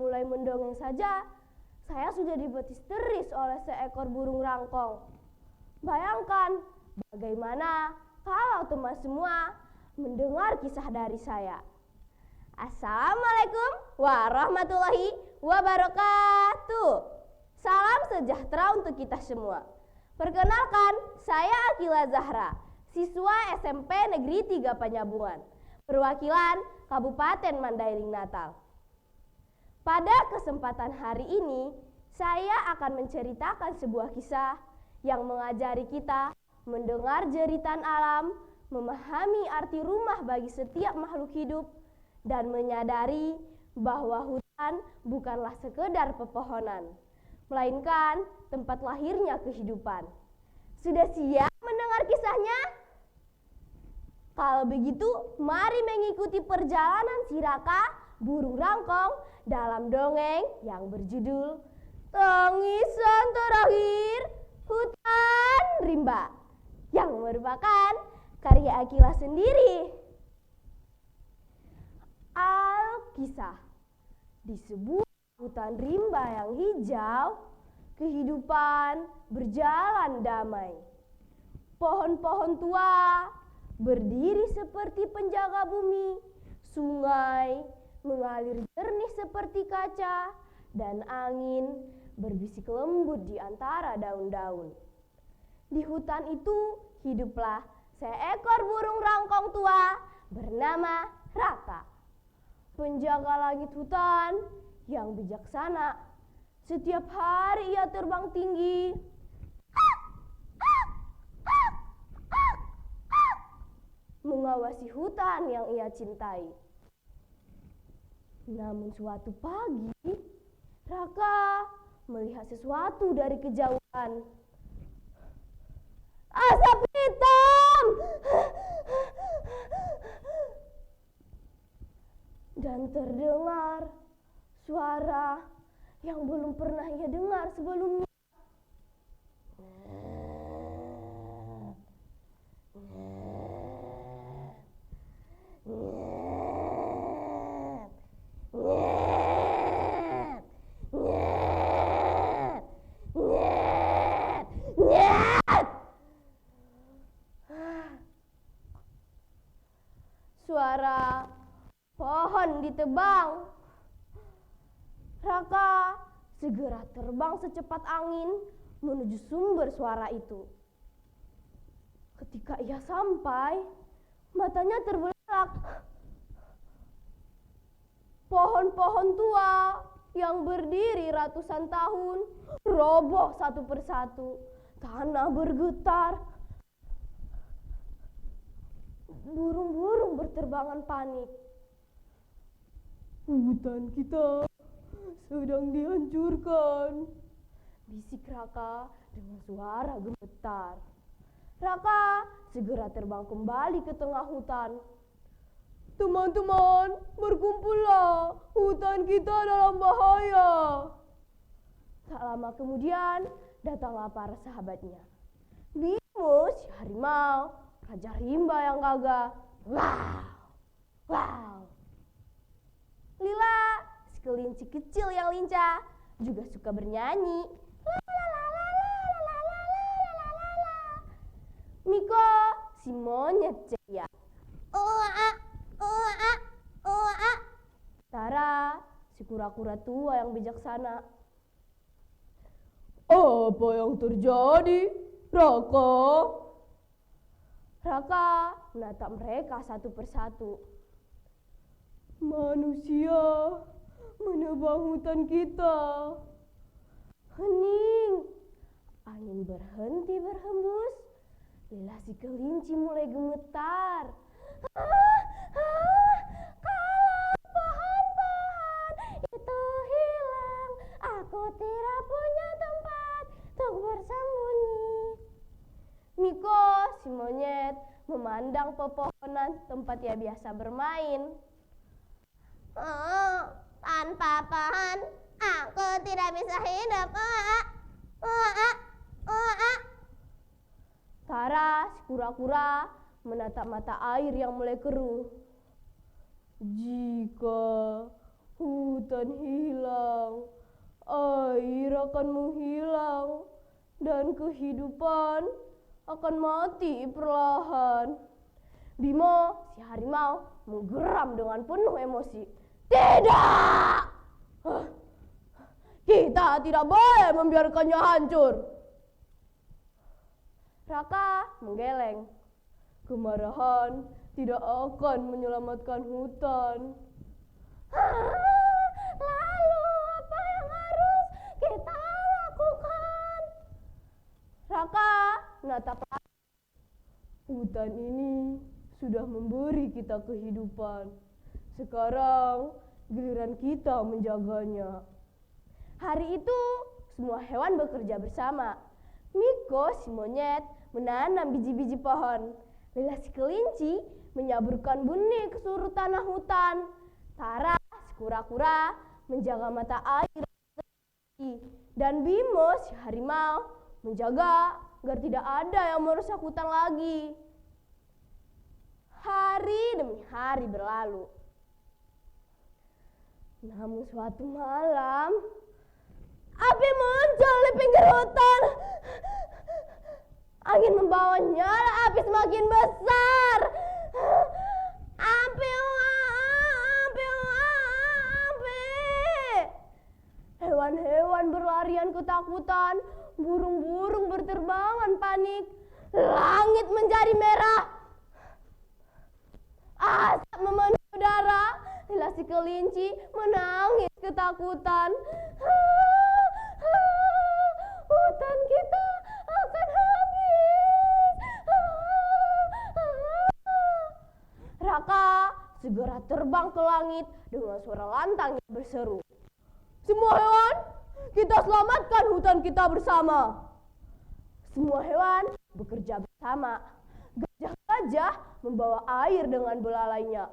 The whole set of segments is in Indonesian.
mulai mendongeng saja, saya sudah dibetis-teris oleh seekor burung rangkong. Bayangkan bagaimana kalau teman semua mendengar kisah dari saya. Assalamualaikum warahmatullahi wabarakatuh. Salam sejahtera untuk kita semua. Perkenalkan, saya Akila Zahra, siswa SMP Negeri 3 Penyambungan, perwakilan Kabupaten Mandailing Natal. Pada kesempatan hari ini, saya akan menceritakan sebuah kisah yang mengajari kita mendengar jeritan alam, memahami arti rumah bagi setiap makhluk hidup, dan menyadari bahwa hutan bukanlah sekedar pepohonan, melainkan tempat lahirnya kehidupan. Sudah siap mendengar kisahnya? Kalau begitu, mari mengikuti perjalanan si Raka, burung rangkong, dalam dongeng yang berjudul Tangisan Terakhir Hutan Rimba, yang merupakan karya Akila sendiri. Alkisah. Di sebuah hutan rimba yang hijau, kehidupan berjalan damai. Pohon-pohon tua berdiri seperti penjaga bumi, sungai mengalir jernih seperti kaca, dan angin berbisik lembut di antara daun-daun. Di hutan itu hiduplah seekor burung rangkong tua bernama Raka, penjaga langit hutan yang bijaksana. Setiap hari ia terbang tinggi, mengawasi hutan yang ia cintai. Namun suatu pagi, Raka melihat sesuatu dari kejauhan. Asap hitam! Dan terdengar suara yang belum pernah ia dengar sebelumnya. Suara pohon ditebang. Raka segera terbang secepat angin menuju sumber suara itu. Ketika ia sampai, matanya terbelalak. Pohon-pohon tua yang berdiri ratusan tahun roboh satu persatu. Tanah bergetar. Burung-burung berterbangan panik. Hutan kita sedang dihancurkan, bisik Raka dengan suara gemetar. Raka segera terbang kembali ke tengah hutan. Teman-teman, berkumpullah, hutan kita dalam bahaya. Tak lama kemudian, datanglah para sahabatnya. Bimo si harimau, raja rimba yang gagah. Wow, wow. Lila, si kelinci kecil yang lincah, juga suka bernyanyi. Miko, si monyet ceria. Tara, si kura-kura tua yang bijaksana. Apa yang terjadi, Raka? Raka menatap mereka satu persatu. Manusia menebang hutan kita. Hening. Angin berhenti berhembus. Lila si kelinci mulai gemetar. Kalau pohon-pohon itu hilang, aku tidak punya tempat untuk bersembunyi. Miko, si monyet, memandang pepohonan tempat ia biasa bermain. Tanpa pohon, aku tidak bisa hidup. Tara, si kura-kura, menatap mata air yang mulai keruh. Jika Hutan hilang, air akan menghilang, dan kehidupan akan mati perlahan. Bimo, si harimau, menggeram dengan penuh emosi. Tidak! Kita tidak boleh membiarkannya hancur. Raka menggeleng. Kemarahan tidak akan menyelamatkan hutan. Lalu apa yang harus kita lakukan? Raka menatap langit. Hutan ini sudah memberi kita kehidupan. Sekarang giliran kita menjaganya. Hari itu semua hewan bekerja bersama. Miko si monyet menanam biji-biji pohon. Lila si kelinci menyaburkan benih ke seluruh tanah hutan. Tara si kura-kura menjaga mata air. Dan Bimo si harimau menjaga agar tidak ada yang merusak hutan lagi. Hari demi hari berlalu. Namun suatu malam, api muncul di pinggir hutan. Angin membawa nyala api semakin besar. Api. Hewan-hewan berlarian ketakutan. Burung-burung berterbangan panik. Langit menjadi merah. Asap memenuhi udara. Lila si kelinci menangis ketakutan. Hutan kita akan habis. Raka segera terbang ke langit dengan suara lantang yang berseru. Semua hewan, kita selamatkan hutan kita bersama. Semua hewan bekerja bersama. Gajah-gajah membawa air dengan belalainya.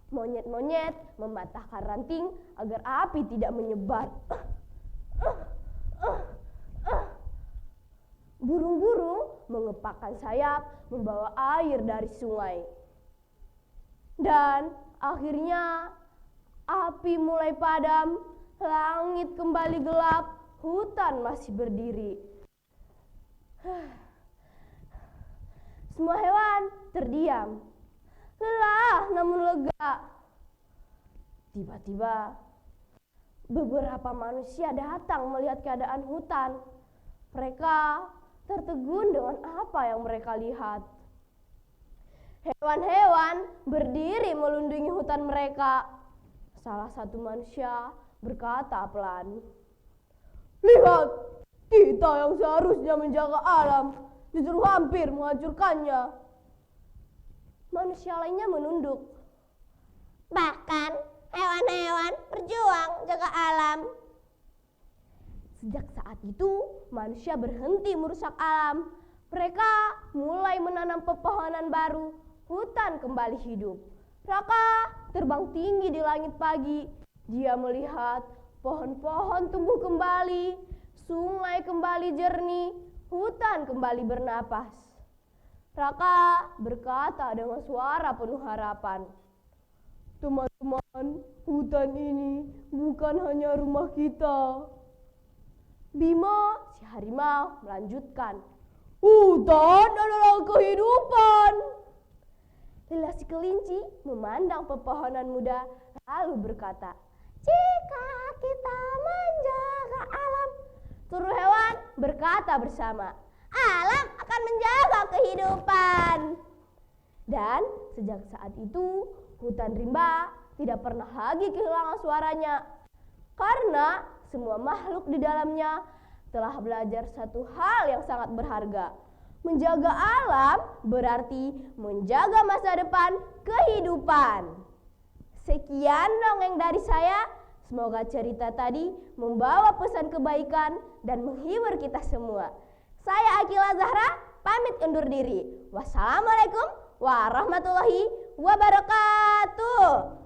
Monyet-monyet mematahkan ranting agar api tidak menyebar. Burung-burung mengepakkan sayap membawa air dari sungai. Dan akhirnya api mulai padam, langit kembali gelap, hutan masih berdiri. Semua hewan terdiam, lelah namun lega. Tiba-tiba beberapa manusia datang melihat keadaan hutan. Mereka tertegun dengan apa yang mereka lihat. Hewan-hewan berdiri melindungi hutan mereka. Salah satu manusia berkata pelan, "Lihat, kita yang seharusnya menjaga alam justru hampir menghancurkannya." Manusia lainnya menunduk. Bahkan hewan-hewan berjuang jaga alam. Sejak saat itu manusia berhenti merusak alam. Mereka mulai menanam pepohonan baru. Hutan kembali hidup. Raka terbang tinggi di langit pagi. Dia melihat pohon-pohon tumbuh kembali, sungai kembali jernih, hutan kembali bernapas. Raka berkata dengan suara penuh harapan, "Teman-teman, hutan ini bukan hanya rumah kita." Bimo, si harimau, melanjutkan, "Hutan adalah kehidupan." Lila si kelinci memandang pepohonan muda lalu berkata, "Jika kita menjaga alam," seluruh hewan berkata bersama, "alam akan menjaga kehidupan." Dan sejak saat itu hutan rimba tidak pernah lagi kehilangan suaranya. Karena semua makhluk di dalamnya telah belajar satu hal yang sangat berharga. Menjaga alam berarti menjaga masa depan kehidupan. Sekian dongeng dari saya. Semoga cerita tadi membawa pesan kebaikan dan menghibur kita semua. Saya Akila Zahra, pamit undur diri. Wassalamualaikum warahmatullahi wabarakatuh.